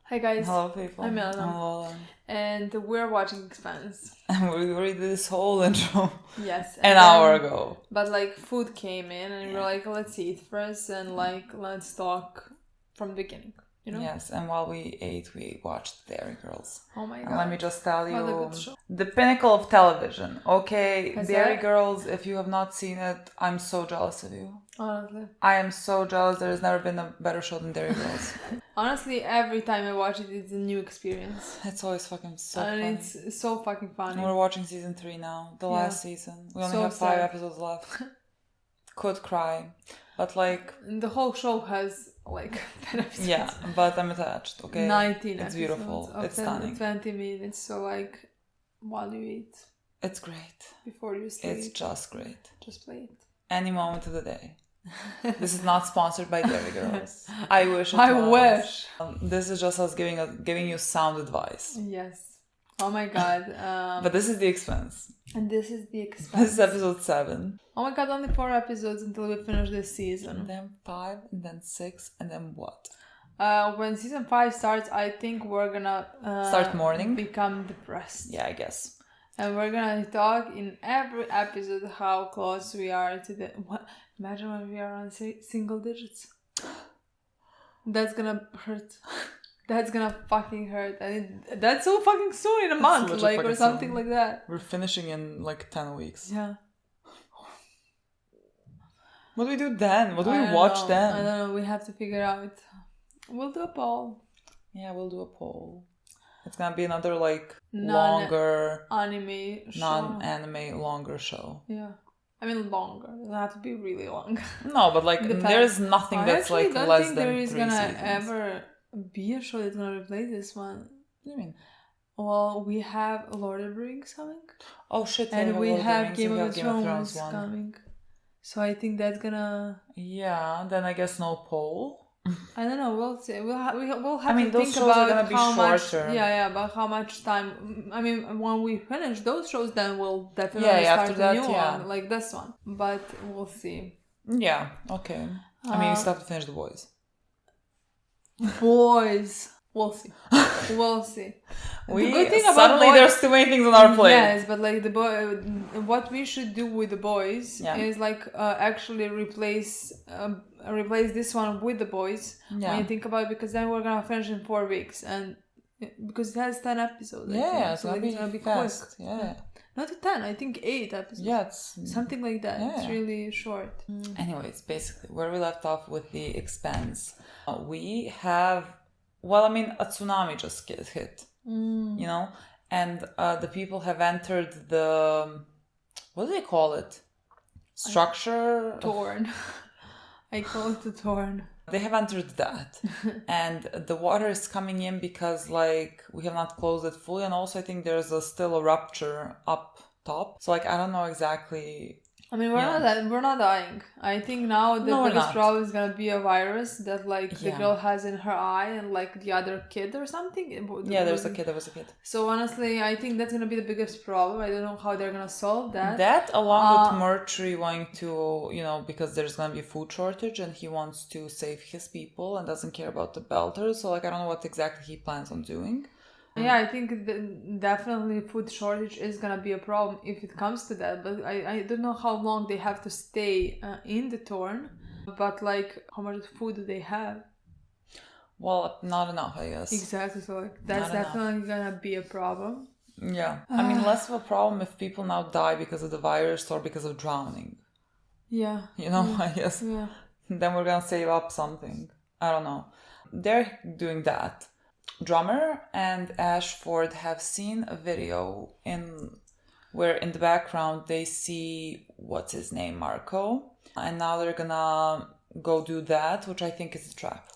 Hi guys. Hello people. I'm Milena. I'm Lola. And we're watching Expanse. And we already did this whole intro Yes. an hour ago. But like food came in and we're like, let's eat first and like let's talk from the beginning. You know? Yes, and while we ate, we watched Dairy Girls. Oh my god. And let me just tell What a you, good show. the pinnacle of television. Okay, Has Dairy that- Girls, if you have not seen it, I'm so jealous of you. Honestly. I am so jealous. There has never been a better show than Dairy Girls. Honestly, every time I watch it, it's a new experience. It's always fucking so and funny. it's so fucking funny. We're watching season 3 now, the last season. We only So have 5 sad. episodes left. Could cry. But like... The whole show has like 10 episodes. Yeah, but I'm attached, okay? 19 It's episodes. beautiful. Of It's 10, stunning. 20 minutes. So like, while you eat, It's great. before you sleep, It's just great. just play it. Any moment of the day. This is not sponsored by Dairy Girls. I wish it I was. wish. This is just us giving you sound advice. Yes. Oh my god. But this is the expense. And this is the Expanse. This is episode 7. Oh my god, only 4 episodes until we finish this season. And then 5, and then 6, and then what? When season 5 starts, I think we're gonna Start mourning? become depressed. Yeah, I guess. And we're gonna talk in every episode how close we are to the... What? Imagine when we are on single digits. That's gonna hurt. That's gonna fucking hurt. And that's so fucking soon in a month, literally like, or fucking something soon. like that. We're finishing in like 10 weeks. Yeah. What do we do then? What do I we don't watch know. then? I don't know. We have to figure out. We'll do a poll. Yeah, we'll do a poll. It's gonna be another like Non-anime longer, show. non-anime longer show. Yeah. I mean longer. It doesn't have to be really long. No, but like Depends. there's nothing I that's actually like don't less think than there 3 is gonna seasons. ever be a show that's gonna replace this one. What do you mean? Well, we have Lord of the Rings coming. Oh shit! And we have Game of Thrones Thrones one. coming. So I think that's gonna... Yeah, then I guess no poll. I don't know. We'll see. We'll have I mean, to those think shows are about gonna be how much. shorter. Yeah, about how much time. I mean, when we finish those shows, then we'll definitely Yeah, start after a that, new yeah. one, like this one. But we'll see. Yeah. Okay. I mean, you still have to finish The Boys. Boys, we'll see. We'll see. We the good thing about suddenly boys, there's too many things on our plate. Yes, but like what we should do with the boys Yeah. is like actually replace this one with the boys. Yeah. When you think about it, because then we're gonna finish in 4 weeks, and because it has 10 episodes. I Yeah, think. it's So gonna it's be fast. quick. Yeah. Not to 10, I think 8 episodes. Yeah, it's Something like that. It's Yeah. really short. Anyways, basically, where we left off with the Expanse, we have, well, I mean, a tsunami just hit, you know, and the people have entered the, what do they call it? Structure? Torn. I call it the torn. They have entered that, and the water is coming in because, like, we have not closed it fully, and also I think there's still a rupture up top. So, like, I don't know exactly. I mean, we're not dying. I think now the No, we're biggest not. problem is gonna be a virus that like the Yeah. girl has in her eye and like the other kid or something. Yeah, there was a kid. So honestly, I think that's gonna be the biggest problem. I don't know how they're gonna solve that. That, along with Mercury wanting to, you know, because there's gonna be a food shortage and he wants to save his people and doesn't care about the belters. So, like, I don't know what exactly he plans on doing. Yeah, I think definitely food shortage is gonna be a problem if it comes to that. But I don't know how long they have to stay in the torn. But like, how much food do they have? Well, not enough, I guess. Exactly. So like, that's Not enough. definitely gonna be a problem. Yeah. I mean, less of a problem if people now die because of the virus or because of drowning. Yeah. You know, I guess. Yeah. Then we're gonna save up something. I don't know. They're doing that. Drummer and Ashford have seen a video where in the background they see, what's his name, Marco, and now they're gonna go do that, which I think is a trap.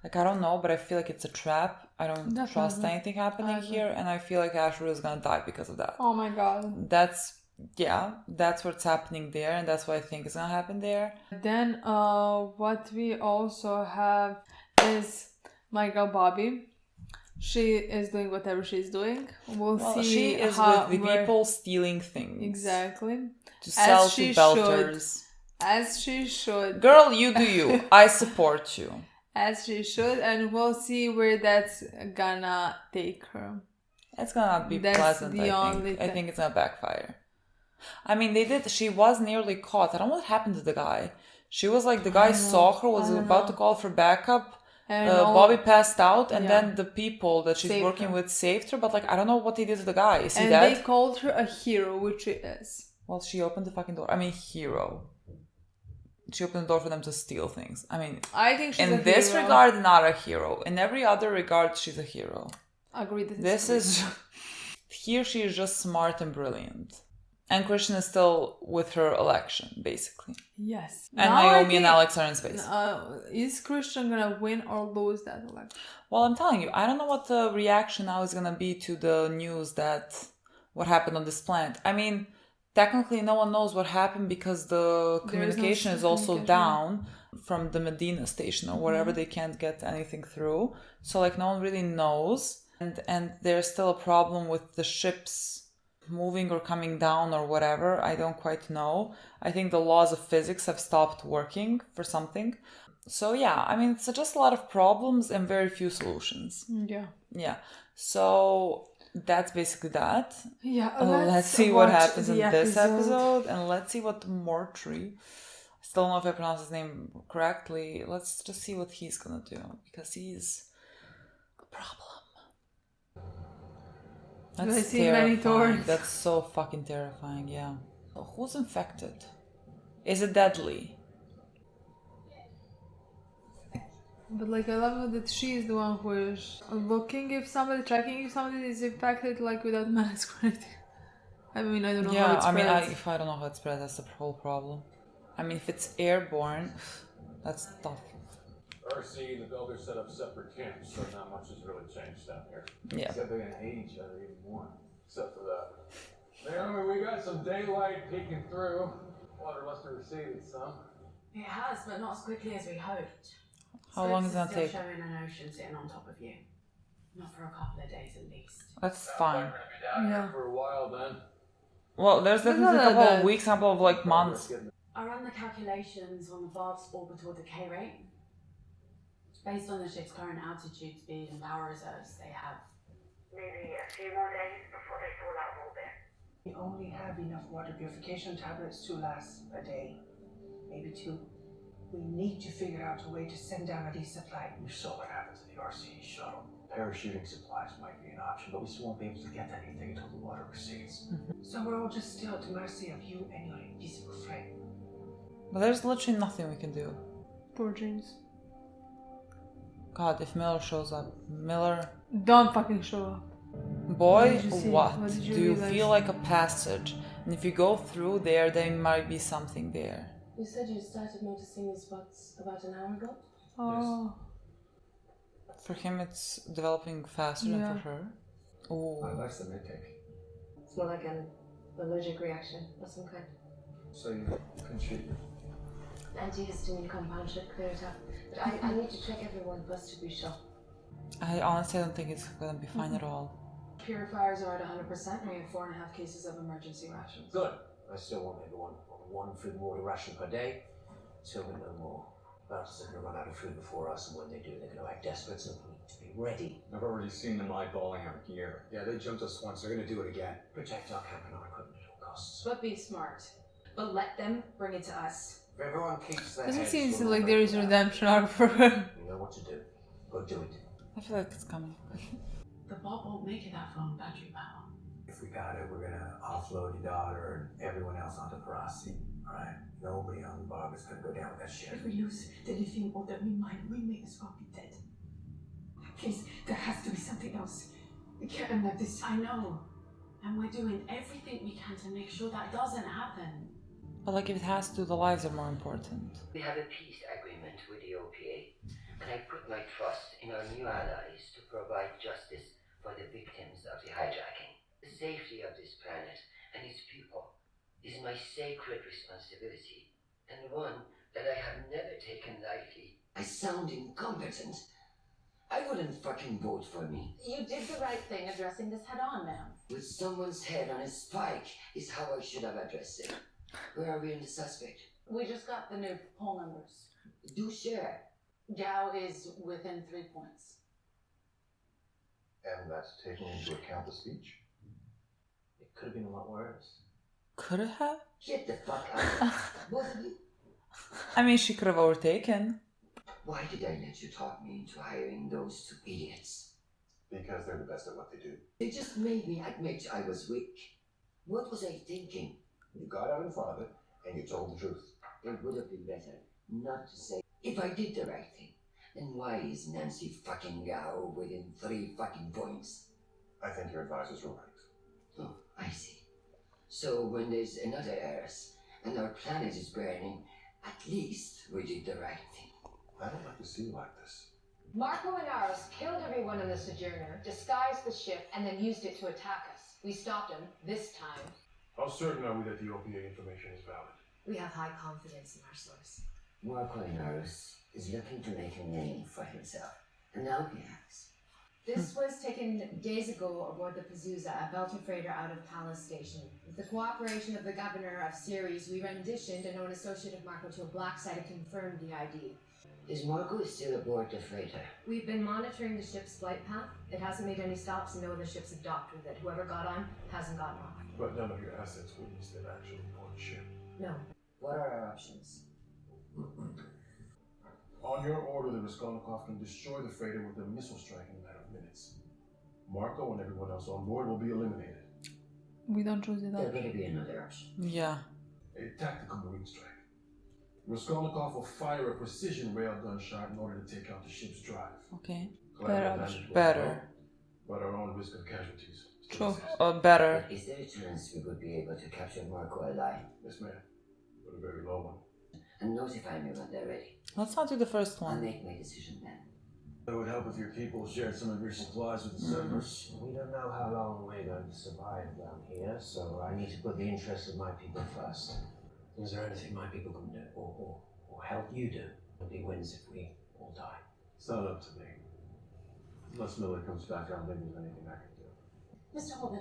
Like, I don't know, but I feel like it's a trap. I don't trust Definitely. anything happening here, and I feel like Ashford is gonna die because of that. Oh my god. That's what's happening there, and that's what I think is gonna happen there. Then what we also have is my girl Bobby. She is doing whatever she's doing. We'll see. She is how with the people stealing things. Exactly. To sell she to belters. As she should. Girl, you do you. I support you. as she should, and we'll see where that's gonna take her. It's gonna not be That's pleasant, the I only think. I thing. think it's gonna backfire. I mean, she was nearly caught. I don't know what happened to the guy. She was like, the guy saw her, was about to call for backup. Bobby passed out, and then the people that she's working with saved her, but like, I don't know what they did to the guy. Is he dead? And they called her a hero, which she is. Well, she opened the fucking door. I mean, hero. She opened the door for them to steal things. I mean, I think she's in this regard, not a hero. In every other regard, she's a hero. Agree. This is here. She is just smart and brilliant, and Christian is still with her election, basically. Yes. And Naomi and Alex are in space. Is Christian gonna win or lose that election? Well, I'm telling you, I don't know what the reaction now is gonna be to the news that what happened on this planet. I mean, technically, no one knows what happened because the communication is also down from the Medina station or wherever. They can't get anything through. So, like, no one really knows. And there's still a problem with the ships moving or coming down or whatever. I don't quite know. I think the laws of physics have stopped working for something. So, yeah, I mean, it's just a lot of problems and very few solutions. Yeah. So that's basically that. Yeah. Let's see what happens in this episode, and let's see what Mortree. Still don't know if I pronounce his name correctly. Let's just see what he's gonna do, because he's a problem. That's terrifying. That's so fucking terrifying. Yeah. Who's infected? Is it deadly? But like, I love that she is the one who is looking if somebody, tracking if somebody is infected, like without mask or anything. I mean, I don't know how it spreads. If I don't know how it spreads, that's the whole problem. I mean, if it's airborne, that's tough. RC, the builders set up separate camps, so not much has really changed down here. Yeah. Except they're gonna hate each other even more. Except for that. Naomi, we got some daylight peeking through. Water must have receded some. It has, but not as quickly as we hoped. How long is that take? Showing an ocean sitting on top of you. Not for a couple of days at least. That's fine. We're gonna be down here for a while then. Well, there's definitely a couple of weeks, a couple of like months. I ran the calculations on the valve's orbital decay rate. Based on the ship's current altitude, speed, and power reserves, they have maybe a few more days before they fall out of orbit. We only have enough water purification tablets to last a day, maybe 2. We need to figure out a way to send down a resupply. You saw what happened to the RC shuttle. Parachuting supplies might be an option, but we still won't be able to get anything until the water recedes. So we're all just still at the mercy of you and your invisible friend. But there's literally nothing we can do. Poor James. God, if Miller shows up. Miller. Don't fucking show up. Boy, what? Do you feel like a passage? And if you go through there might be something there. You said you started noticing these spots about an hour ago? Oh. For him, it's developing faster than for her. Oh. Less than they take. It's more like an allergic reaction of some kind. So you can treat it. The antihistamine compound should clear it up. But I need to check everyone first to be sure. I honestly don't think it's gonna be fine at all. Purifiers are at 100%. We have 4.5 cases of emergency rations. Good. I still want everyone on 1 food and water ration per day. Till we know more. Bastards are going to run out of food before us, and when they do, they're going to act desperate, so we need to be ready. I've already seen them eyeballing our gear. Yeah, they jumped us once. They're going to do it again. Protect our camp and our equipment at all costs. But be smart. But let them bring it to us. If everyone keeps their Doesn't heads seem full like of there is that, redemption arc for her. you know what to do. Go do it. I feel like it's coming. The Bob won't make it that far on battery power. If we got it, we're going to offload your daughter and everyone else onto Parasi. Alright? Nobody on the Bob is going to go down with that shit. If we lose the lithium or that we mine, we may as well be dead. Please, there has to be something else. We can't let this. I know. And we're doing everything we can to make sure that doesn't happen. But like if it has to, the lives are more important. We have a peace agreement with the OPA, and I put my trust in our new allies to provide justice for the victims of the hijacking. The safety of this planet and its people is my sacred responsibility, and one that I have never taken lightly. I sound incompetent. I wouldn't fucking vote for me. You did the right thing addressing this head on, ma'am. With someone's head on a spike is how I should have addressed it. Where are we in the suspect? We just got the new poll numbers. Do share. Gao is within 3 points. And that's taking into account the speech? It could have been a lot worse. Could it have? Get the fuck out. Both of you. I mean, she could have overtaken. Why did I let you talk me into hiring those two idiots? Because they're the best at what they do. They just made me admit I was weak. What was I thinking? You got out in front of it, and you told the truth. It would have been better not to say. If I did the right thing, then why is Nancy fucking Gao within 3 fucking points? I think your advisors were right. Oh, I see. So when there's another heiress and our planet is burning, at least we did the right thing. I don't like to see you like this. Marco and Aris killed everyone in the Sojourner, disguised the ship, and then used it to attack us. We stopped them this time. How certain are we that the OPA information is valid? We have high confidence in our source. Marco Inaros is looking to make a name for himself, and now he has. This was taken days ago aboard the Pazuza, a Belter freighter out of Palace Station. With the cooperation of the governor of Ceres, we renditioned a known associate of Marco to a black site and confirmed the ID. Is Marco still aboard the freighter? We've been monitoring the ship's flight path. It hasn't made any stops and no other ships have docked with it. Whoever got on hasn't gotten off. But none of your assets witnessed it actually on the ship. No. What are our options? On your order, the Raskolnikov can destroy the freighter with a missile strike in a matter of minutes. Marco and everyone else on board will be eliminated. We don't choose it There up. better be another option. Yeah. A tactical marine strike. Raskolnikov will fire a precision railgun shot in order to take out the ship's drive. Okay. Collateral Better. damage will Better. be low, but our own risk of casualties still True. exists. Better. Is there a chance we would be able to capture Marco alive Yes, ma'am. But a very low one. and notify me when they're ready? Let's not do the first I'll one. make my decision then. It would help if your people shared some of your supplies with the servers. We don't know how long we're going to survive down here, so I need to put the interests of my people first. Is there anything my people can do, or help you do? Nobody wins if we all die. It's not up to me. Unless Miller comes back, I don't think there's anything I can do. Mr. Holden,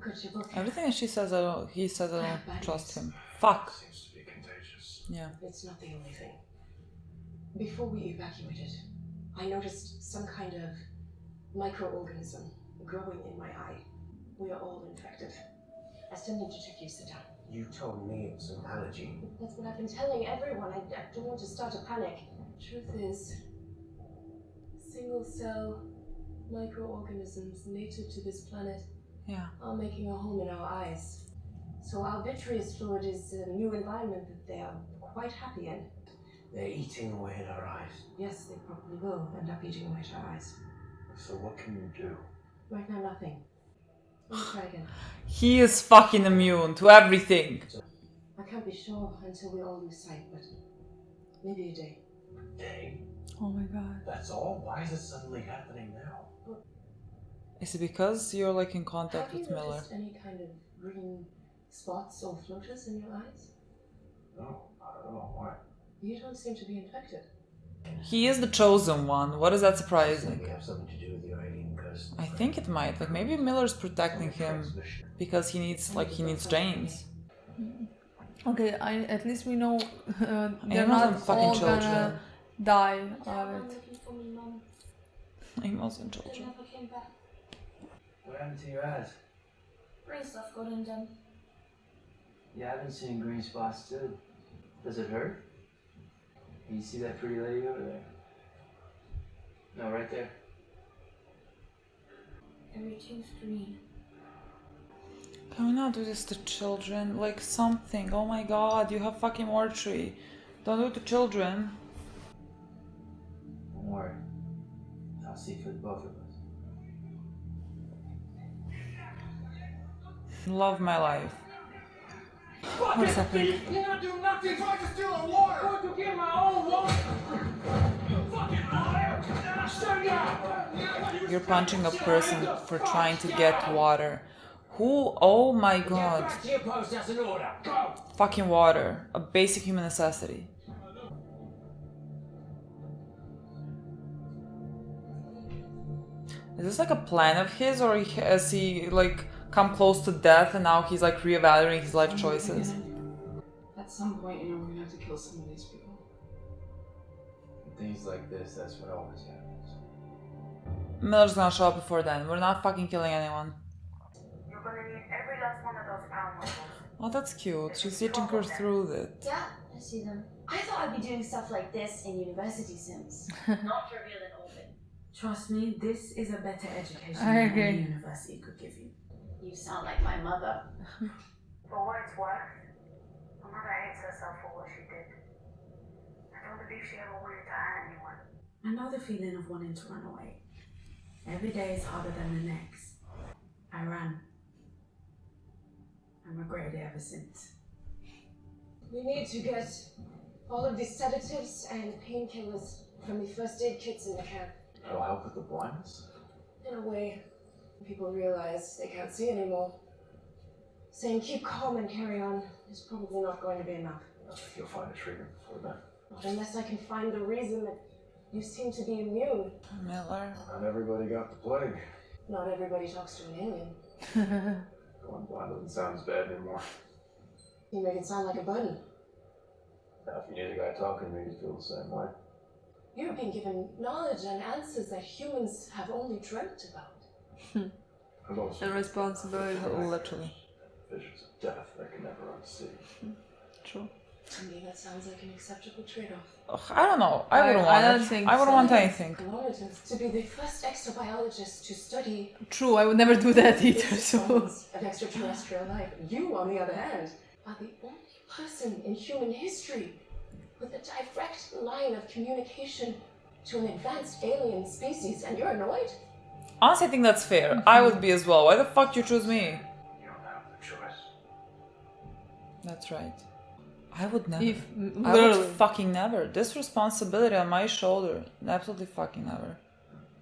could you book Everything that she says, he says I don't trust him. Fuck. Seems to be contagious. Yeah. It's not the only thing. Before we evacuated, I noticed some kind of microorganism growing in my eye. We are all infected. I still need to check you. Sit down. You told me it was an allergy. That's what I've been telling everyone. I don't want to start a panic. Truth is, single-cell microorganisms native to this planet Yeah. are making a home in our eyes. So our vitreous fluid is a new environment that they are quite happy in. They're eating away at our eyes. Yes, they probably will end up eating away at our eyes. So what can you do? Right now, nothing. Let me try again. He is fucking immune to everything. I can't be sure until we all lose sight, but maybe a day. Day? Oh my god. That's all? Why is it suddenly happening now? Is it because you're like in contact Have you with Miller? noticed any kind of green spots or floaters in your eyes? No, I don't know. Why? You don't seem to be infected. He is the chosen one. What is that surprising? Maybe have something to do with your alien curse. I think it might. Like maybe Miller's protecting him because he needs James. Okay, at least we know they're Amos not and fucking all children. gonna die Dad, of I'm it. looking for my mum. Amos and They children. never came back. What happened to your eyes? Brain stuff got undone. Yeah, I've been seeing green spots too. Does it hurt? You see that pretty lady over there? No, right there. Everything's green. Can we not do this to children? Like something. Oh my god, you have fucking mortuary. Don't do it to children. Don't worry. I'll see for the both of us. Love my life. What's happening? You didn't do nothing! Tried to steal our water! I want to get my own water! Fucking liar! Stand down! You're punching a person for trying to get water. Who? Oh my god. Back to your post, that's an order. Go! Fucking water. A basic human necessity. Is this like a plan of his, or has he like come close to death and now he's like reevaluating his life choices? At some point, we're gonna have to kill some of these people. days like this, that's what always happens. Miller's gonna show up before then. We're not fucking killing anyone. You're gonna need every last one of those pound muscles. Oh, that's cute. She's teaching her through it. Yeah, I see them. I thought I'd be doing stuff like this in university sims. Not for real and open. Trust me, this is a better education I than agree. any university could give you. You sound like my mother. For what it's worth, my mother hates herself for what she did. I don't believe she ever wanted to hurt anyone. I know the feeling of wanting to run away. Every day is harder than the next. I ran. I regretted it ever since. We need to get all of these sedatives and painkillers from the first aid kits in the camp. That'll help with the blindness. In a way, people realize they can't see anymore. Saying keep calm and carry on is probably not going to be enough. I think you'll find a treatment before then. Not unless I can find the reason that you seem to be immune. Miller. Not everybody got the plague. Not everybody talks to an alien. Going blind doesn't sound as bad anymore. You make it sound like a burden. Now, if you need a guy talking to me, you feel the same way. You're being given knowledge and answers that humans have only dreamt about. I've also And responsibility. Literally. visions of death I can never unsee. True. To me, that sounds like an acceptable trade-off. Ugh, I don't know. I wouldn't I want don't it. think I wouldn't so. want anything. Collaborative. To be the first exobiologist to study True, I would never do that either, so. signs of extraterrestrial life. You, on the other hand, are the only person in human history with a direct line of communication to an advanced alien species, and you're annoyed? Honestly, I think that's fair. I would be as well. Why the fuck you choose me? You don't have the choice. That's right. I would never. If, I would literally. fucking never. This responsibility on my shoulder. Absolutely fucking never.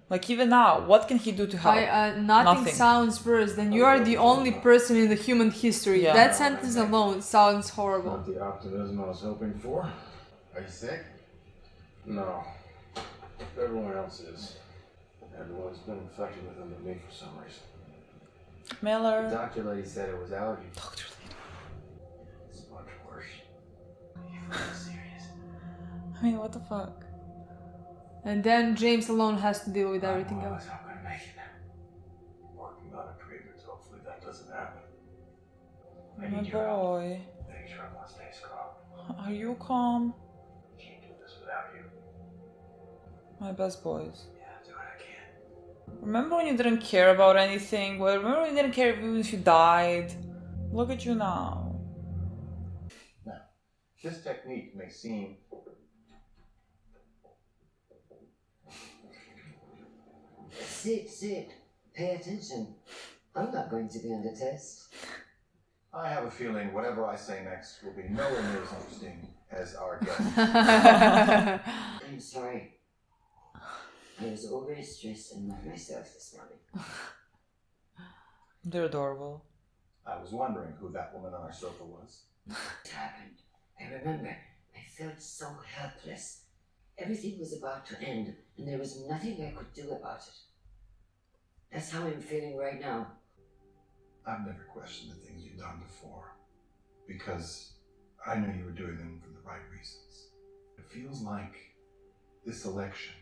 Like even now, what can he do to help? Nothing Nothing. sounds worse than you are the only person in the human history. Yeah. That sentence alone sounds horrible. Not the optimism I was hoping for. Are you sick? No. Everyone else is. Everyone's been infected with them but me for some reason. The Miller. doctor lady said it was allergies. Doctor lady. It's much worse. You're fucking serious. I mean, what the fuck? And then James alone has to deal with everything I'm else. not gonna make it. Working on a treatment, hopefully that doesn't happen. I My need your help. boy. Make sure everyone stays calm. Are you calm? Can't do this without you. My best boys. Yeah, I'll do what I can. Remember when you didn't care about anything? Well, remember when you didn't care even if you died? Look at you now. Now, this technique may seem Sit. Pay attention. I'm not going to be under test. I have a feeling whatever I say next will be nowhere near as interesting as our guest. I'm sorry. I was already stressed and not myself this morning. They're adorable. I was wondering who that woman on our sofa was. What happened? I remember. I felt so helpless. Everything was about to end, and there was nothing I could do about it. That's how I'm feeling right now. I've never questioned the things you've done before, because I knew you were doing them for the right reasons. It feels like this election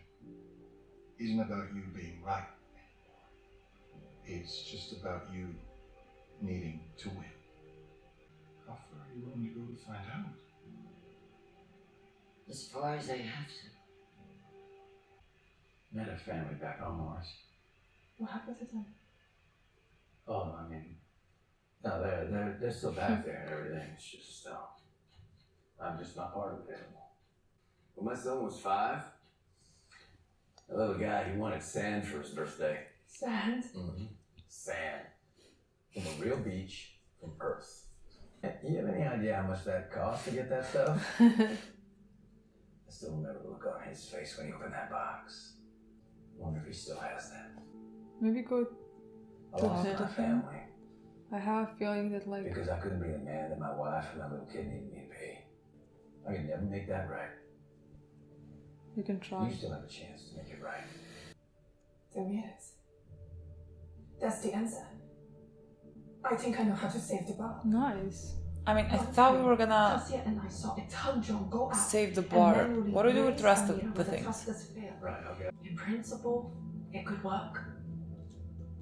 isn't about you being right. It's just about you needing to win. How far are you willing to go to find out? As far as I have to. Met a family back on Mars. What happened to them? Oh, I mean, no, they're still back there and everything. It's just, I'm just not part of it anymore. When my son was 5, The little guy, he wanted sand for his birthday. Sand? Mm-hmm. Sand. From a real beach, from Earth. You have any idea how much that cost to get that stuff? I still remember the look on his face when he opened that box. Wonder if he still has that. Maybe go I to lost my him. family I have a feeling that like because I couldn't be the man that my wife and my little kid needed me to be. I could never make that right. you can try. You still have a chance to make it right. Yes. That's the answer. I think I know how to save the bar. Nice. I mean, I thought we were gonna Tasia and I saw a ton John go out. save the bar. What do we do with the rest of the things? Right, okay. In principle, it could work.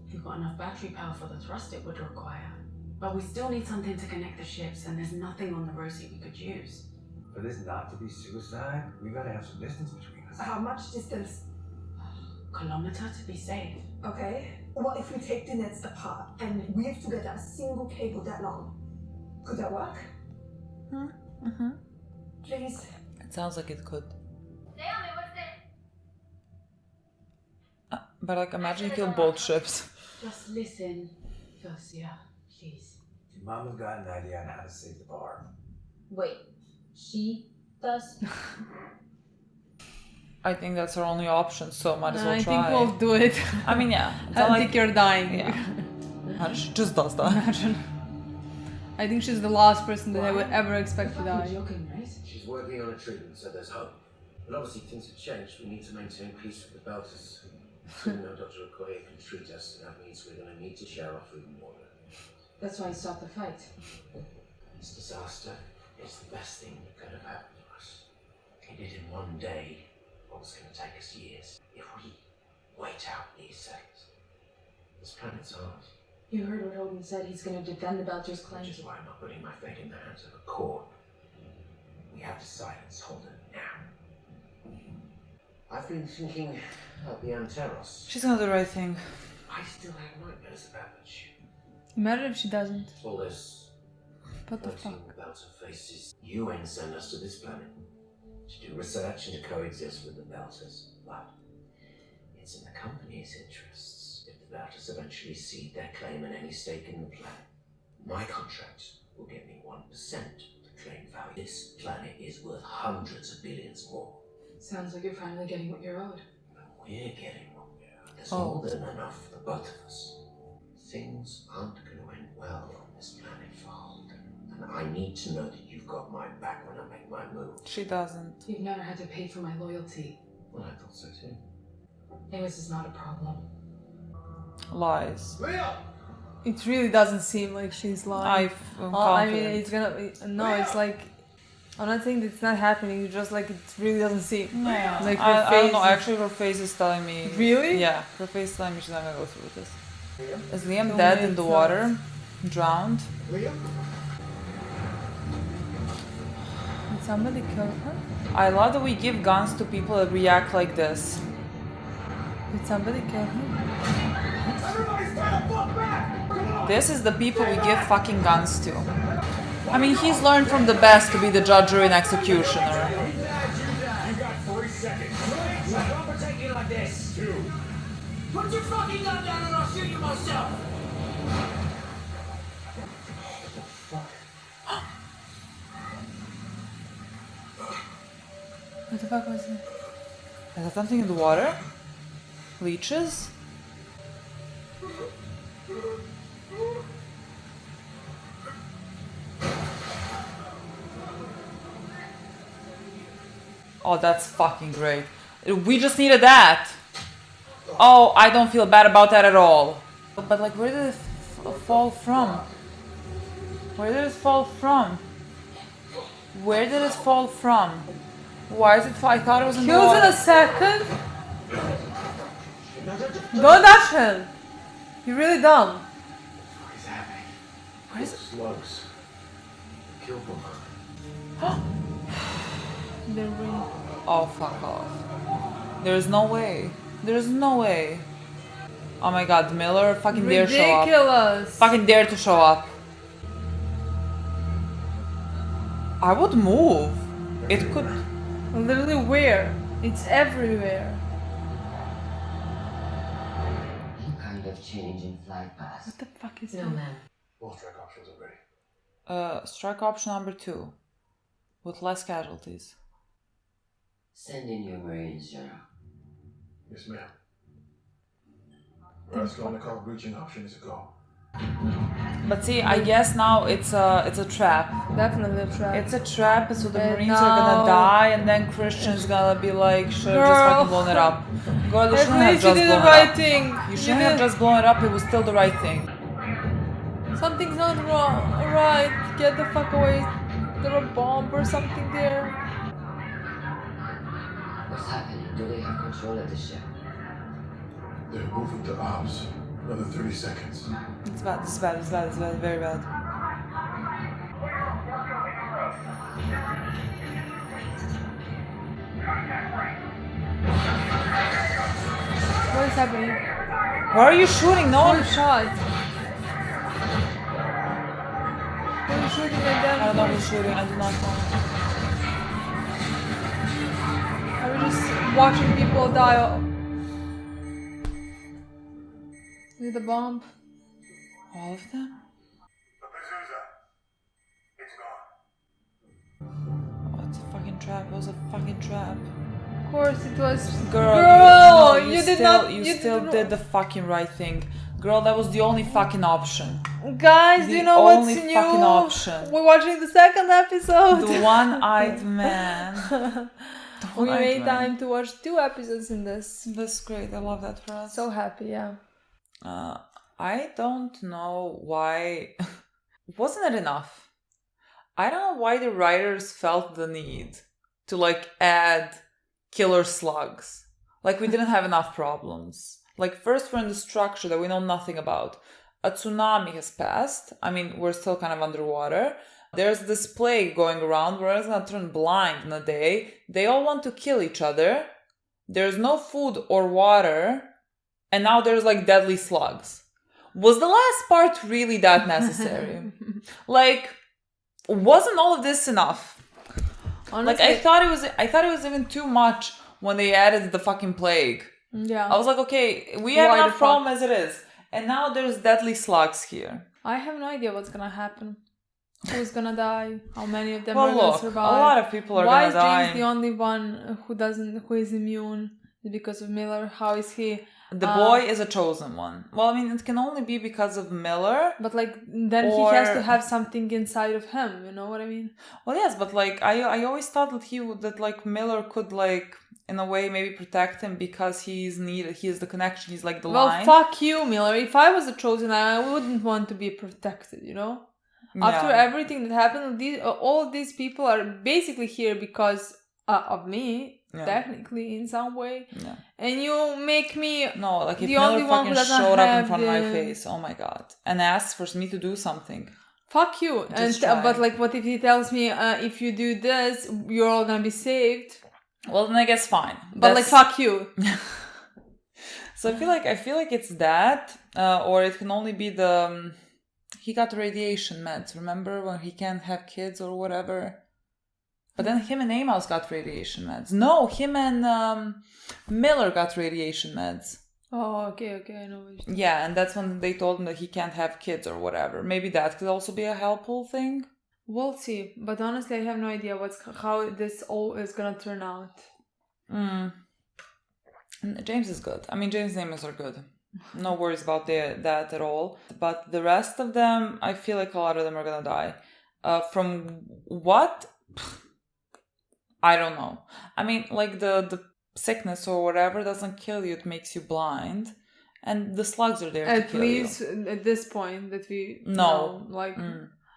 If you've got enough battery power for the thrust it would require. But we still need something to connect the ships, and there's nothing on the Rosie we could use. For this not to be suicide, we gotta have some distance between us. How much distance? Kilometer to be safe. Okay. What if we take the nets apart and weave together a single cable that long? Could that work? Mm-hmm. Please. It sounds like it could. Naomi, what's this? But like, imagine you kill both ships. Just listen, Tasia, please. Your mama's got an idea on how to save the bar. Wait, she does? I think that's our only option, so might as well I try. think we'll do it. I mean, yeah. It's I not think you're dying. Yeah. Imagine she just does that. Imagine. I think she's the last person that I would ever expect to die. Joking, right? She's working on a treatment, so there's hope. But obviously things have changed. We need to maintain peace with the Belters. Soon now Dr. Okoye can treat us, and that means we're going to need to share our food and water. That's why he stopped the fight. This disaster is the best thing that could have happened to us. He did in one day what was going to take us years. If we wait out these seconds, this planet's ours. You heard what Odin said. He's going to defend the Belters' claim. Which is why I'm not putting my fate in the hands of a court. We have to silence Holden now. I've been thinking about the Anteros. She's gonna do the right thing. I still have nightmares about that ship. Imagine if she doesn't. All this What the fuck? floating Belter faces. UN sent us to this planet to do research and to coexist with the Belters. But it's in the company's interests if the Belters eventually cede their claim and any stake in the planet. My contract will get me 1% of the claim value. This planet is worth hundreds of billions more. Sounds like you're finally getting what you're owed. We're getting what we're owed. There's more than enough for both of us. Things aren't going to end well on this planet for Holden. And I need to know that you've got my back when I make my move. She doesn't. You've never had to pay for my loyalty. Well, I thought so too. Amos is not a problem. Lies. It really doesn't seem like she's lying. I mean, it's gonna be, no, it's like, I'm not saying that it's not happening, it's just like it really doesn't seem. Yeah. Like her I face don't know, is- actually her face is telling me... Really? Yeah, her face is telling me she's not gonna go through with this. Is Liam Don't dead make in the sense. water? Drowned? Did somebody kill her? I love that we give guns to people that react like this. Did somebody kill her? This is the people we give fucking guns to. I mean, he's learned from the best to be the judge, jury, and executioner. You got 3 seconds. Don't protect you like this. 2. Put your fucking gun down and I'll shoot you myself! What the fuck was it? Is that something in the water? Leeches? Oh, that's fucking great. We just needed that. Oh, I don't feel bad about that at all. But like, where did it fall from? Where did it fall from? Where did it fall from? Why is it fall? I thought it was in the Kills water. in a second? Don't touch him! You're really dumb. What is happening? What is it? Slugs. Killed them. They're really... Oh, fuck off. There's no way. There's no way. Oh my god, Miller fucking dare show up. Ridiculous! Fucking dare to show up. I would move. It could... Literally where? It's everywhere. Any kind of change in flight path? What the fuck is No, that? man. All strike options are ready. Strike option number 2. With less casualties. Send in your Marines, General. Yes, ma'am. Raskolnikov breaching option is a go. But see, I guess now it's a trap. Definitely a trap. It's a trap, so the And Marines are now- gonna die, and then Christian's gonna be like, should have just Girl. fucking blown it up. Girl, you At shouldn't have least you just did blown the it right up. thing. You shouldn't have just blown it up, it was still the right thing. Something's not wrong. Right, get the fuck away. There a bomb or something there. What's happening? Do they have control of the ship? They're moving to ops. Another 30 seconds. It's bad, it's bad, it's bad, it's bad, very bad. What is happening? Why are you shooting? No one shot. Who are you shooting at them? I don't know who's shooting, I do not know. Are we just watching people die? Is it a bomb? All of them? Oh, it's a fucking trap. It was a fucking trap. Of course it was. Girl, you did not. You still did the fucking right thing. Girl, that was the only fucking option. Guys, do you know what's new? The only fucking option. We're watching the second episode. The one-eyed man. We made time to watch 2 episodes in this. That's great. I love that for us. So happy, yeah. I don't know why. Wasn't it enough? I don't know why the writers felt the need to like add killer slugs. Like we didn't have enough problems. Like first we're in the structure that we know nothing about. A tsunami has passed. I mean, we're still kind of underwater. There's this plague going around. We're gonna turn blind in a day. They all want to kill each other. There's no food or water. And now there's like deadly slugs. Was the last part really that necessary? Like, wasn't all of this enough? Honestly, like I thought it was even too much when they added the fucking plague. Yeah. I was like, okay, we have enough problem as it is. And now there's deadly slugs here. I have no idea what's gonna happen. Who's gonna die? How many of them well, are gonna survive? A lot of people are gonna die. Why is James the only one who is immune? Because of Miller? How is he? The boy is a chosen one. Well, I mean, it can only be because of Miller. But like, then he has to have something inside of him. You know what I mean? Well, yes, but like, I always thought that like Miller could like, in a way, maybe protect him because he's needed. He is the connection. He's like the line. Well, fuck you, Miller. If I was a chosen, I wouldn't want to be protected. You know. Yeah. After everything that happened, all of these people are basically here because of me. Yeah. Technically, in some way, yeah. And you make me no, like if the only Miller fucking showed up in front of my face, oh my god, and asked for me to do something. Fuck you! But like, what if he tells me if you do this, you're all gonna be saved? Well, then I guess fine. But like, fuck you. So I feel like it's that, or it can only be the he got radiation meds. Remember when he can't have kids or whatever. But then him and Amos got radiation meds. No, him and Miller got radiation meds. Oh, okay, I know what you're saying. Yeah, and that's when they told him that he can't have kids or whatever. Maybe that could also be a helpful thing. We'll see. But honestly, I have no idea how this all is gonna turn out. James is good. I mean, James and Amos are good. No worries about that at all. But the rest of them, I feel like a lot of them are gonna die. From what... I don't know. I mean, like the sickness or whatever doesn't kill you, it makes you blind. And the slugs are there to kill you. At least at this point that we know. Like,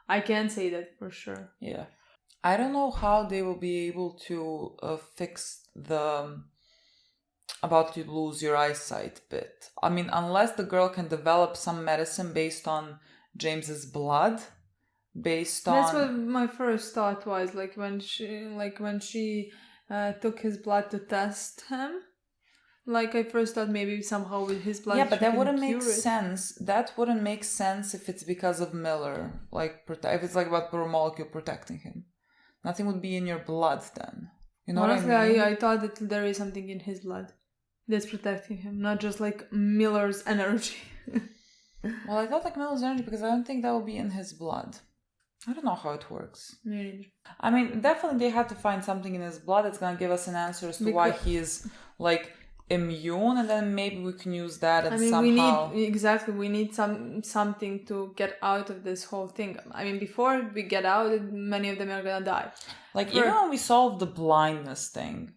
I can't say that for sure. Yeah. I don't know how they will be able to fix the about to lose your eyesight bit. I mean, unless the girl can develop some medicine based on James's blood. That's what my first thought was, like when she took his blood to test him. Like I first thought maybe somehow with his blood. Yeah, but that wouldn't make sense. That wouldn't make sense if it's because of Miller. Like if it's like about the molecule protecting him, nothing would be in your blood then. You know honestly, what I mean? I thought that there is something in his blood that's protecting him, not just like Miller's energy. Well, I thought like Miller's energy because I don't think that would be in his blood. I don't know how it works. Me neither. I mean, definitely they have to find something in his blood that's going to give us an answer as to why he is, like, immune, and then maybe we can use that and somehow... we need something to get out of this whole thing. I mean, before we get out, many of them are going to die. Like, even when we solve the blindness thing,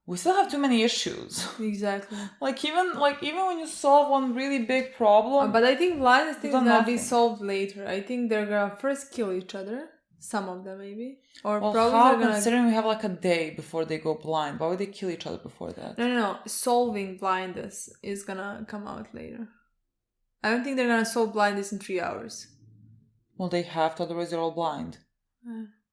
we still have too many issues. Exactly. Like even when you solve one really big problem, but I think blindness thing is done gonna be nothing. solved later. I think they're gonna first kill each other. Some of them maybe. Or well, probably how they're gonna... considering we have like a day before they go blind? Why would they kill each other before that? No. Solving blindness is gonna come out later. I don't think they're gonna solve blindness in 3 hours. Well, they have to, otherwise they're all blind.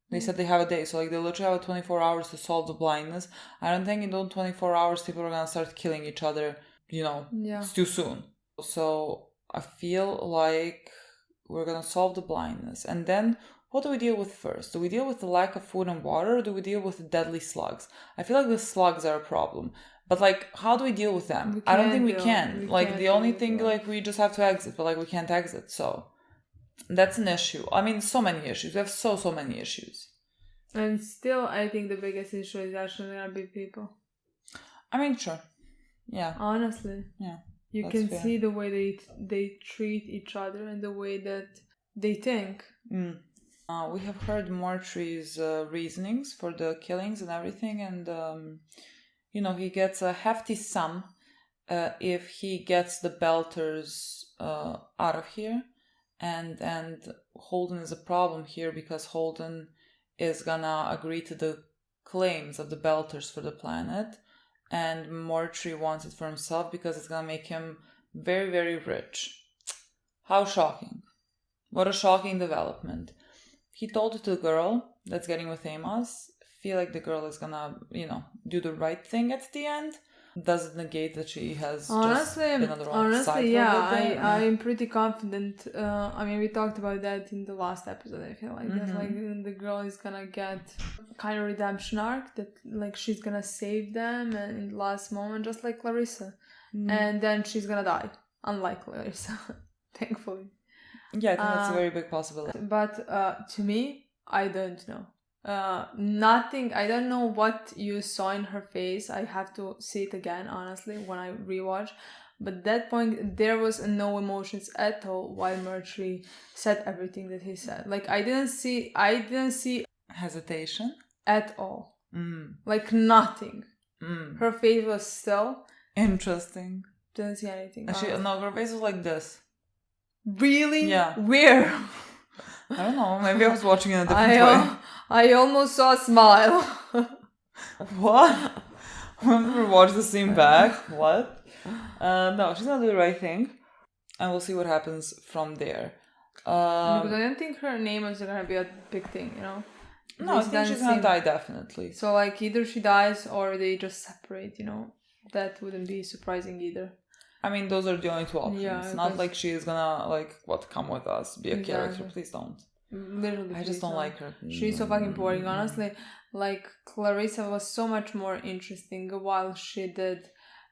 They said they have a day, so like they literally have 24 hours to solve the blindness. I don't think in those 24 hours people are gonna start killing each other, it's too soon. So I feel like we're gonna solve the blindness. And then what do we deal with first? Do we deal with the lack of food and water, or do we deal with the deadly slugs? I feel like the slugs are a problem. But like, how do we deal with them? I don't think we can. Like the only thing, like we just have to exit, but like we can't exit, so... That's an issue. I mean, so many issues. We have so many issues. And still, I think the biggest issue is actually gonna be people. I mean, sure. Yeah. Honestly. Yeah. You can see the way they treat each other and the way that they think. We have heard Mortry's reasonings for the killings and everything, and he gets a hefty sum if he gets the Belters out of here. And Holden is a problem here because Holden is gonna agree to the claims of the Belters for the planet, and Mortry wants it for himself because it's gonna make him very, very rich. How shocking. What a shocking development. He told it to the girl that's getting with Amos. Feel like the girl is gonna, do the right thing at the end. Does it negate that she has just been on the wrong side? Yeah, I'm pretty confident. I mean, we talked about that in the last episode. I feel like that, like the girl is gonna get kind of redemption arc that, like, she's gonna save them, and in the last moment, just like Clarissa, and then she's gonna die, unlike Clarissa, thankfully. Yeah, I think that's a very big possibility. But to me, I don't know. Nothing. I don't know what you saw in her face. I have to see it again, honestly, when I rewatch. But at that point, there was no emotions at all while Murtry said everything that he said. Like, I didn't see hesitation at all. Like, nothing. Her face was still interesting. Didn't see anything. No, her face was like this. Really? Yeah. Where? I don't know. Maybe I was watching in a different way. I almost saw a smile. What? We'll watch the scene back. What? No, she's gonna do the right thing, and we'll see what happens from there. Because I don't think her name is gonna be a big thing, No, I think she's gonna die definitely. So like either she dies or they just separate. That wouldn't be surprising either. I mean, those are the only two options. Yeah, it's not like she's gonna come with us, be a character. Please don't. Literally, I just don't like her. She's so fucking boring, honestly. Like, Clarissa was so much more interesting while she did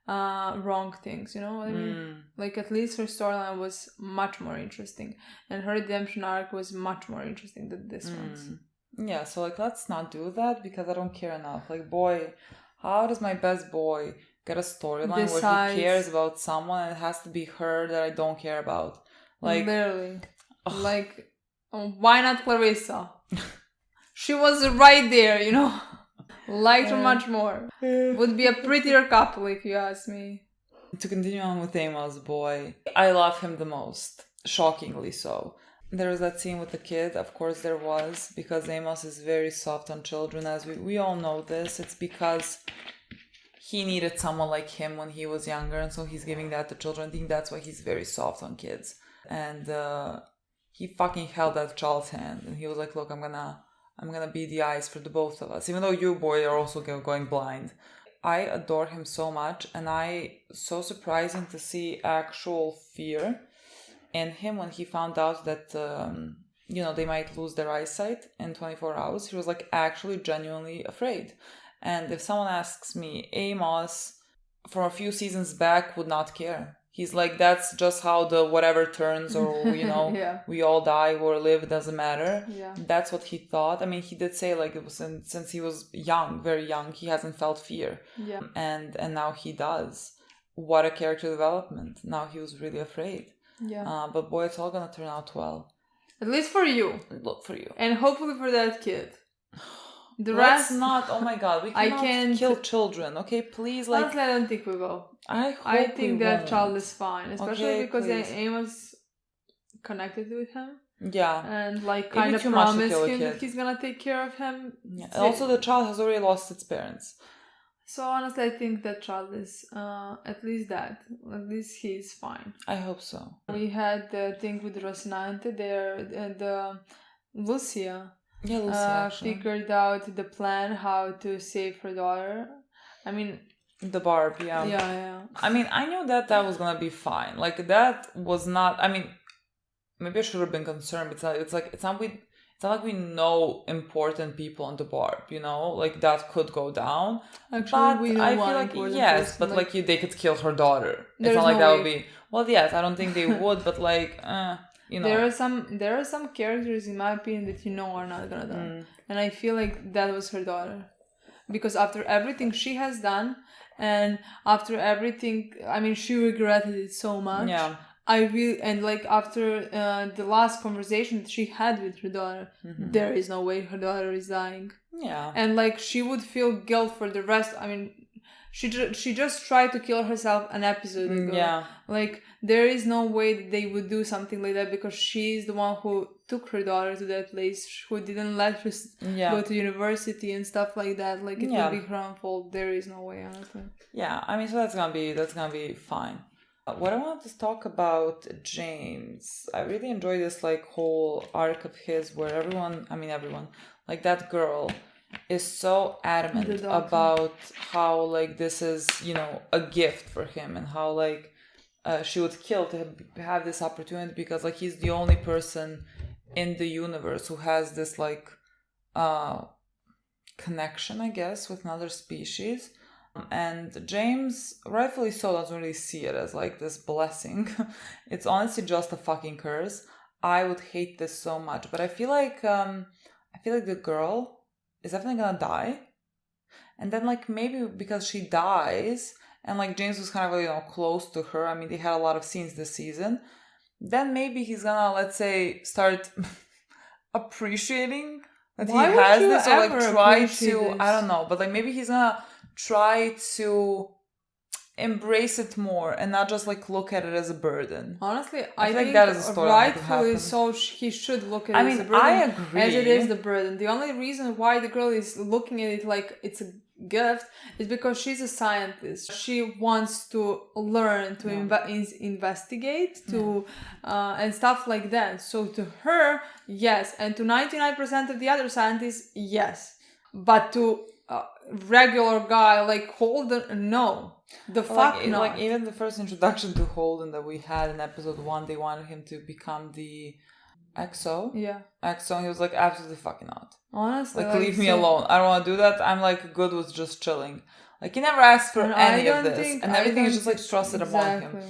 wrong things, you know what I mean? Like, at least her storyline was much more interesting, and her redemption arc was much more interesting than this one's. Yeah, so like, let's not do that because I don't care enough. Like, boy, how does my best boy get a storyline where he cares about someone and it has to be her that I don't care about? Like, literally. Like, why not Clarissa? She was right there, Liked her much more. Would be a prettier couple if you ask me. To continue on with Amos, boy, I love him the most. Shockingly so. There was that scene with the kid, of course there was, because Amos is very soft on children, as we all know this. It's because he needed someone like him when he was younger, and so he's giving that to children. I think that's why he's very soft on kids. And he fucking held that child's hand, and he was like, look, I'm gonna be the eyes for the both of us, even though you, boy, are also going blind. I adore him so much, and so surprising to see actual fear in him when he found out that, they might lose their eyesight in 24 hours. He was like actually genuinely afraid. And if someone asks me, Amos from a few seasons back would not care. He's like, that's just how the whatever turns, or, yeah. We all die or live, it doesn't matter. Yeah. That's what he thought. I mean, he did say, like, it was since he was young, very young, he hasn't felt fear. Yeah. And now he does. What a character development. Now he was really afraid. Yeah. But boy, it's all gonna turn out well. At least for you. Look, for you. And hopefully for that kid. The Let's rest, not. Oh my god, we cannot can't kill children. Okay, please. Like, honestly, I don't think we will. I hope I think we that won't. child is fine, especially Okay, because please. Amos connected with him. Yeah. And like It'd be kind of too much to promised kill a him that kid. he's gonna take care of him. Yeah. Also, the child has already lost its parents. So honestly, I think that child is at least he's fine. I hope so. We had the thing with Rocinante there, the Lucia. Yeah, Lucia figured out the plan how to save her daughter. I mean, the Barb, yeah. Yeah. I mean, I knew that was gonna be fine. Like, that was not. I mean, maybe I should have been concerned. It's not like we know important people on the Barb, you know, like that could go down. Actually, but we know I one feel like important yes, person, but like they could kill her daughter. It's not There's like no that way. would be. Well, yes, I don't think they would, but like, you know, there are some characters in my opinion that you know are not gonna die, and I feel like that was her daughter, because after everything she has done, and after everything, I mean, she regretted it so much. Yeah. And like after the last conversation that she had with her daughter, there is no way her daughter is dying. Yeah. And like she would feel guilt for the rest. I mean, she just tried to kill herself an episode ago. Yeah. Like there is no way that they would do something like that, because she's the one who took her daughter to that place, who didn't let her go to university and stuff like that. Like it would be her own fault. There is no way, honestly. Yeah, I mean, so that's gonna be fine. What I wanted to talk about James, I really enjoy this like whole arc of his where everyone, like that girl is so adamant about how like this is, you know, a gift for him, and how like she would kill to have this opportunity, because like he's the only person in the universe who has this like connection, I guess, with another species. And James, rightfully so, doesn't really see it as like this blessing. It's honestly just a fucking curse. I would hate this so much, but I feel like the girl is definitely gonna die, and then like maybe because she dies, and like James was kind of, you know, close to her. I mean, they had a lot of scenes this season. Then maybe he's gonna, let's say, start appreciating that he has this, or like try to. I don't know, but like maybe he's gonna try to embrace it more and not just like look at it as a burden. Honestly, I think that is a story rightfully so he should look at it as a burden. I agree. As it is the burden. The only reason why the girl is looking at it like it's a gift is because she's a scientist. She wants to learn, to investigate, to and stuff like that. So to her, yes, and to 99% of the other scientists, yes, but to regular guy like Holden, no. Fuck no. Like even the first introduction to Holden that we had in episode 1, they wanted him to become the EXO. Yeah. EXO, and he was like, absolutely fucking not. Honestly. Like leave me alone. I don't want to do that. I'm like good with just chilling. Like he never asked for any of this. And everything is just like trusted among him.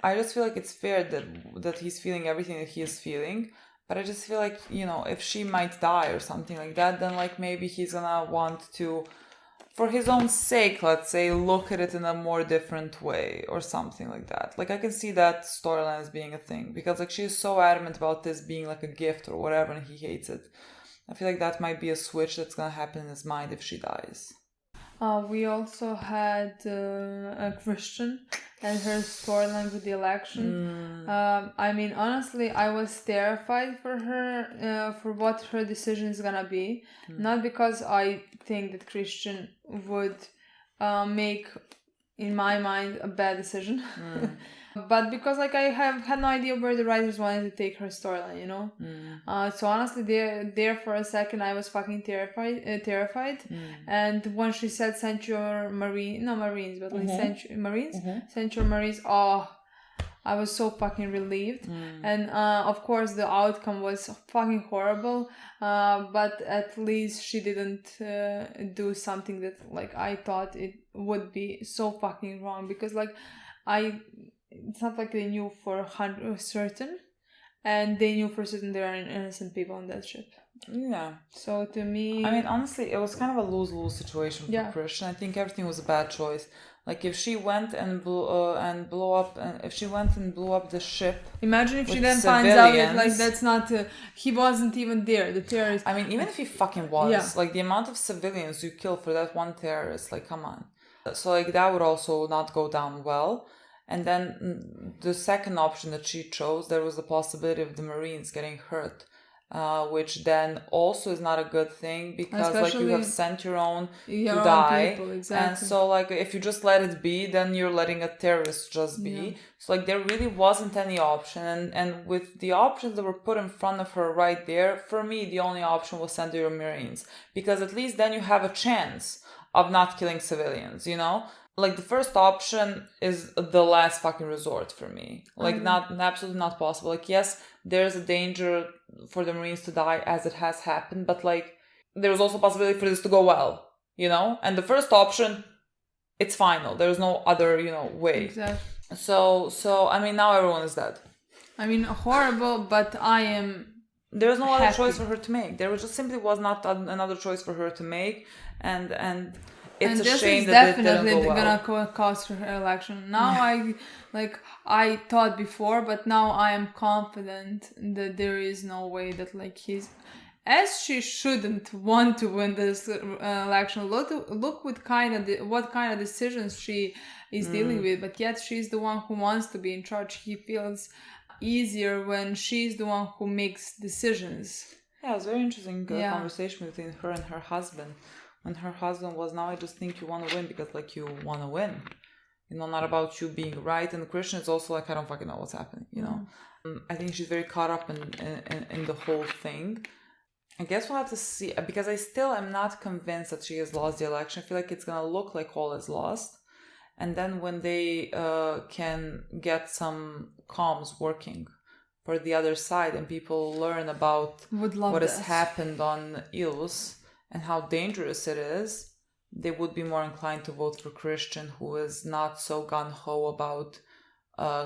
I just feel like it's fair that he's feeling everything that he is feeling. But I just feel like, you know, if she might die or something like that, then like maybe he's gonna want to, for his own sake, let's say, look at it in a more different way or something like that. Like I can see that storyline as being a thing, because like she's so adamant about this being like a gift or whatever, and he hates it. I feel like that might be a switch that's gonna happen in his mind if she dies. We also had a Christian and her storyline with the election. I mean, honestly, I was terrified for her, for what her decision is gonna be. Not because I think that Christian would make, in my mind, a bad decision. But because like I have had no idea where the writers wanted to take her storyline, you know. So honestly, there for a second I was fucking terrified. And when she said send your Marines, oh, I was so fucking relieved. And of course the outcome was fucking horrible. But at least she didn't do something that like I thought it would be so fucking wrong, because like it's not like they knew for certain, and they knew for certain there are innocent people on that ship. Yeah. So to me, I mean, honestly, it was kind of a lose-lose situation for Christian. I think everything was a bad choice. Like if she went and blew up the ship. Imagine if she with then finds out that civilians. like that's not he wasn't even there. The terrorist. I mean, even if he fucking was, Yeah. like the amount of civilians you kill for that one terrorist, like come on. So like that would also not go down well. And then the second option that she chose, there was the possibility of the Marines getting hurt. Which then also is not a good thing because like you have sent your own to die, people, exactly. and so like if you just let it be, then you're letting a terrorist just be. Yeah. So like there really wasn't any option, and with the options that were put in front of her right there, for me the only option was send your Marines, because at least then you have a chance of not killing civilians, you know. Like the first option is the last fucking resort for me. Like absolutely not possible. Like yes, there's a danger for the Marines to die as it has happened, but like there's also a possibility for this to go well, you know? And the first option, it's final. There's no other, you know, way. Exactly. So I mean now everyone is dead. I mean horrible, but I am there's no happy. Other choice for her to make. There was just simply was not another choice for her to make, and it's a shame that it didn't go well. Gonna cost her election. Now I thought before, but now I am confident that there is no way that like as she shouldn't want to win this election. Look what kind of decisions she is dealing with, but yet she's the one who wants to be in charge. He feels easier when she's the one who makes decisions. Yeah, it was a very interesting conversation between her and her husband. When her husband was, now I just think you want to win because like you want to win, you know, not about you being right. And Christian is also like, I don't fucking know what's happening, you know. I think she's very caught up in the whole thing. I guess we'll have to see, because I still am not convinced that she has lost the election. I feel like it's gonna look like all is lost, and then when they can get some comms working for the other side and people learn about what has happened on Ilus and how dangerous it is, they would be more inclined to vote for Christian, who is not so gung-ho about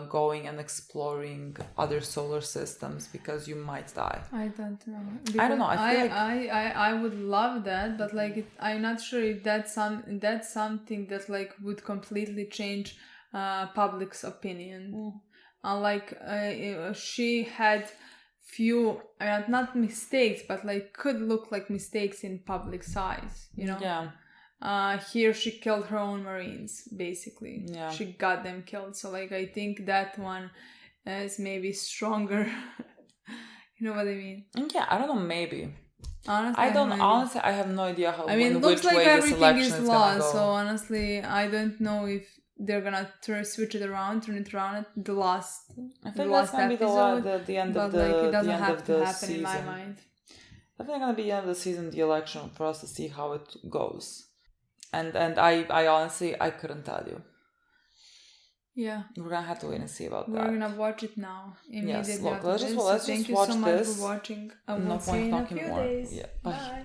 going and exploring other solar systems because you might die. I don't know. I don't know. I feel like I would love that, but like I'm not sure if that's something that like would completely change public's opinion. Like she had few not mistakes, but like could look like mistakes in public size, you know. Yeah. Here she killed her own Marines, basically. Yeah. She got them killed. So like I think that one is maybe stronger. You know what I mean? Yeah, I don't know, maybe. Honestly, honestly, I have no idea how. I mean, it looks which like way everything this election is gonna lost. go. So honestly, I don't know if they're gonna switch it around, turn it around at the last. I think that's gonna be the end of the like it doesn't the end have of to the happen season. in my mind. I think it's gonna be the end of the season, the election, for us to see how it goes. And I honestly I couldn't tell you. Yeah. We're gonna have to wait and see about that. We're gonna watch it now. Immediately. Yes, look, after let's this. just watch Thank you so much this. for watching. I No will see point you in a talking few more. days. Yeah. Bye. Bye.